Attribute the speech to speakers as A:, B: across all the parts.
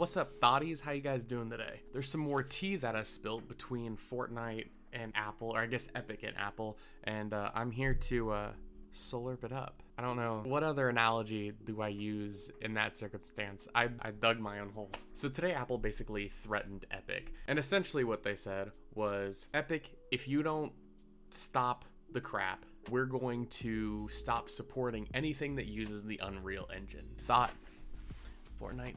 A: What's up, thotties? How you guys doing today? There's some more tea that I spilled between Fortnite and Apple, or I guess Epic and Apple, and I'm here to slurp it up. I don't know what other analogy do I use in that circumstance. I dug my own hole. So today Apple basically threatened Epic, and essentially what they said was, Epic, if you don't stop the crap, we're going to stop supporting anything that uses the Unreal Engine. Fortnite,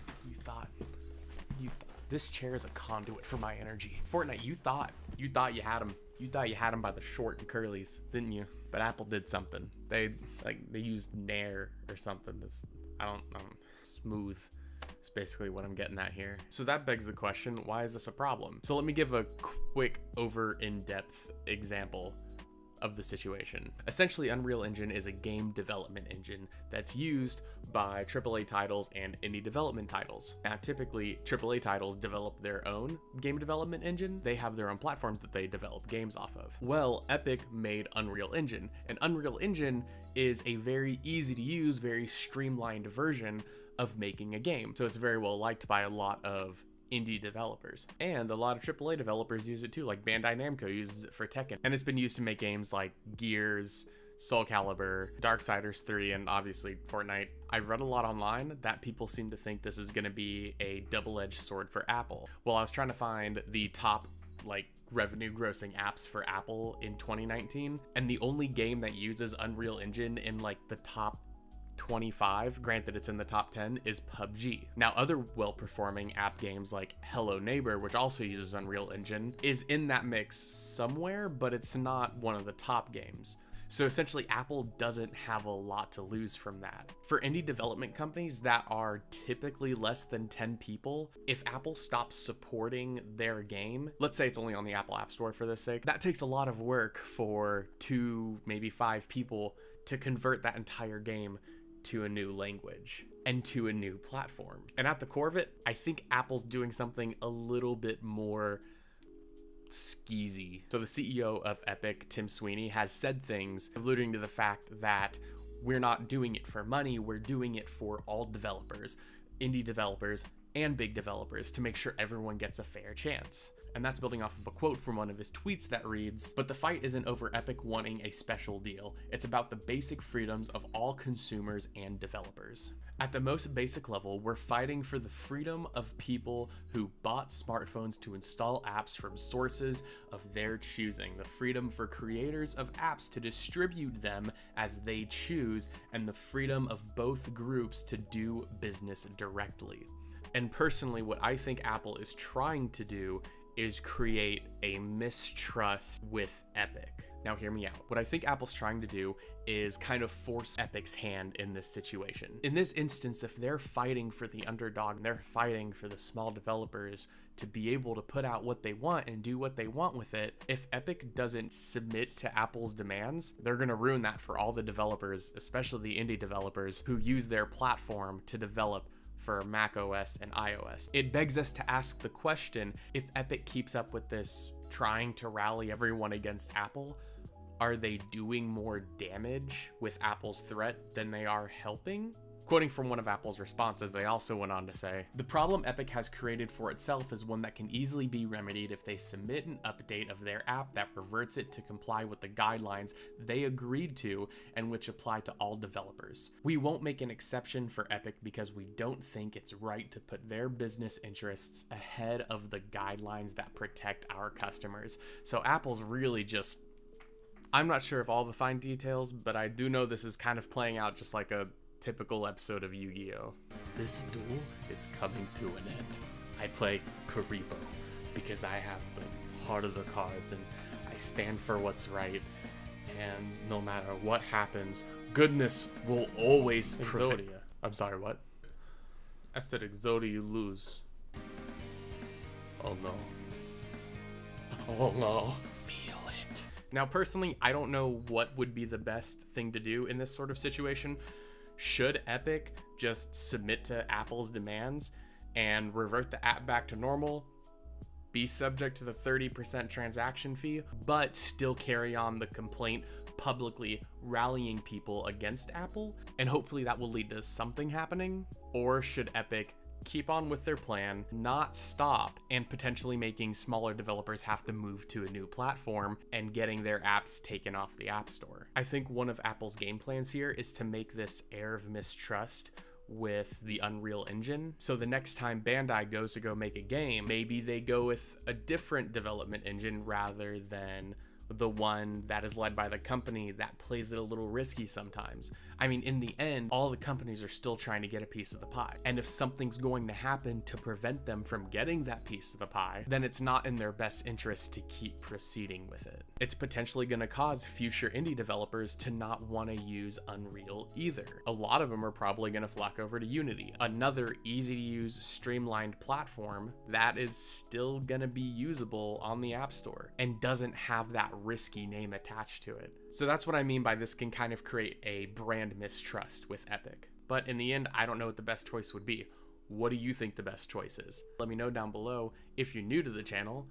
A: this chair is a conduit for my energy. Fortnite, you thought you had him. You thought you had him by the short and curlies, didn't you? But Apple did something. They used Nair or something. I don't smooth. It's basically what I'm getting at here. So that begs the question, why is this a problem? So let me give a quick in-depth example of the situation. Essentially, Unreal Engine is a game development engine that's used by AAA titles and indie development titles. Now, typically, AAA titles develop their own game development engine. They have their own platforms that they develop games off of. Well, Epic made Unreal Engine, and Unreal Engine is a very easy to use, very streamlined version of making a game. So it's very well liked by a lot of indie developers, and a lot of AAA developers use it too, like Bandai Namco uses it for Tekken, and it's been used to make games like Gears, Soul Calibur, Darksiders 3, and obviously Fortnite. I've read a lot online that people seem to think this is going to be a double-edged sword for Apple. Well, I was trying to find the top revenue grossing apps for Apple in 2019, and the only game that uses Unreal Engine in the top 25, granted it's in the top 10, is PUBG. Now, other well-performing app games like Hello Neighbor, which also uses Unreal Engine, is in that mix somewhere, but it's not one of the top games. So essentially, Apple doesn't have a lot to lose from that. For indie development companies that are typically less than 10 people, if Apple stops supporting their game, let's say it's only on the Apple App Store for this sake, that takes a lot of work for 2, maybe 5 people to convert that entire game to a new language and to a new platform. And at the core of it, I think Apple's doing something a little bit more skeezy. So the CEO of Epic, Tim Sweeney, has said things alluding to the fact that we're not doing it for money, we're doing it for all developers, indie developers and big developers, to make sure everyone gets a fair chance. And that's building off of a quote from one of his tweets that reads, "But the fight isn't over Epic wanting a special deal. It's about the basic freedoms of all consumers and developers. At the most basic level, we're fighting for the freedom of people who bought smartphones to install apps from sources of their choosing, the freedom for creators of apps to distribute them as they choose, and the freedom of both groups to do business directly." And personally, what I think Apple is trying to do is create a mistrust with Epic. Now hear me out. What I think Apple's trying to do is kind of force Epic's hand in this situation. In this instance, if they're fighting for the underdog, they're fighting for the small developers to be able to put out what they want and do what they want with it, if Epic doesn't submit to Apple's demands, they're gonna ruin that for all the developers, especially the indie developers who use their platform to develop for Mac OS and iOS. It begs us to ask the question, if Epic keeps up with this, trying to rally everyone against Apple, are they doing more damage with Apple's threat than they are helping? Quoting from one of Apple's responses, they also went on to say, "The problem Epic has created for itself is one that can easily be remedied if they submit an update of their app that reverts it to comply with the guidelines they agreed to and which apply to all developers. We won't make an exception for Epic because we don't think it's right to put their business interests ahead of the guidelines that protect our customers." So Apple's really just, I'm not sure of all the fine details, but I do know this is kind of playing out just like a typical episode of Yu-Gi-Oh! This duel is coming to an end. I play Kuribo because I have the heart of the cards and I stand for what's right, and no matter what happens, goodness will always prevail. Exodia. I'm sorry, what? I said Exodia, you lose. Oh no. Oh no. Feel it. Now personally, I don't know what would be the best thing to do in this sort of situation. Should Epic just submit to Apple's demands and revert the app back to normal, be subject to the 30% transaction fee, but still carry on the complaint publicly rallying people against Apple? And hopefully that will lead to something happening. Or should Epic keep on with their plan, not stop, and potentially making smaller developers have to move to a new platform and getting their apps taken off the App Store. I think one of Apple's game plans here is to make this air of mistrust with the Unreal Engine. So the next time Bandai goes to go make a game, maybe they go with a different development engine rather than the one that is led by the company that plays it a little risky sometimes. I mean, in the end, all the companies are still trying to get a piece of the pie. And if something's going to happen to prevent them from getting that piece of the pie, then it's not in their best interest to keep proceeding with it. It's potentially going to cause future indie developers to not want to use Unreal either. A lot of them are probably going to flock over to Unity, another easy to use, streamlined platform that is still going to be usable on the App Store and doesn't have that risky name attached to it. So that's what I mean by this can kind of create a brand mistrust with Epic. But in the end, I don't know what the best choice would be. What do you think the best choice is? Let me know down below. If you're new to the channel,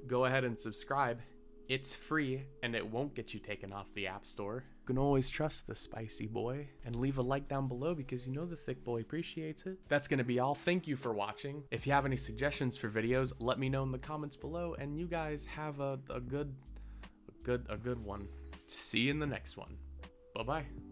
A: go ahead and subscribe. It's free and it won't get you taken off the App Store. You can always trust the spicy boy, and leave a like down below because you know the thick boy appreciates it. That's gonna be all. Thank you for watching. If you have any suggestions for videos, let me know in the comments below, and you guys have a good one. See you in the next one. Bye-bye.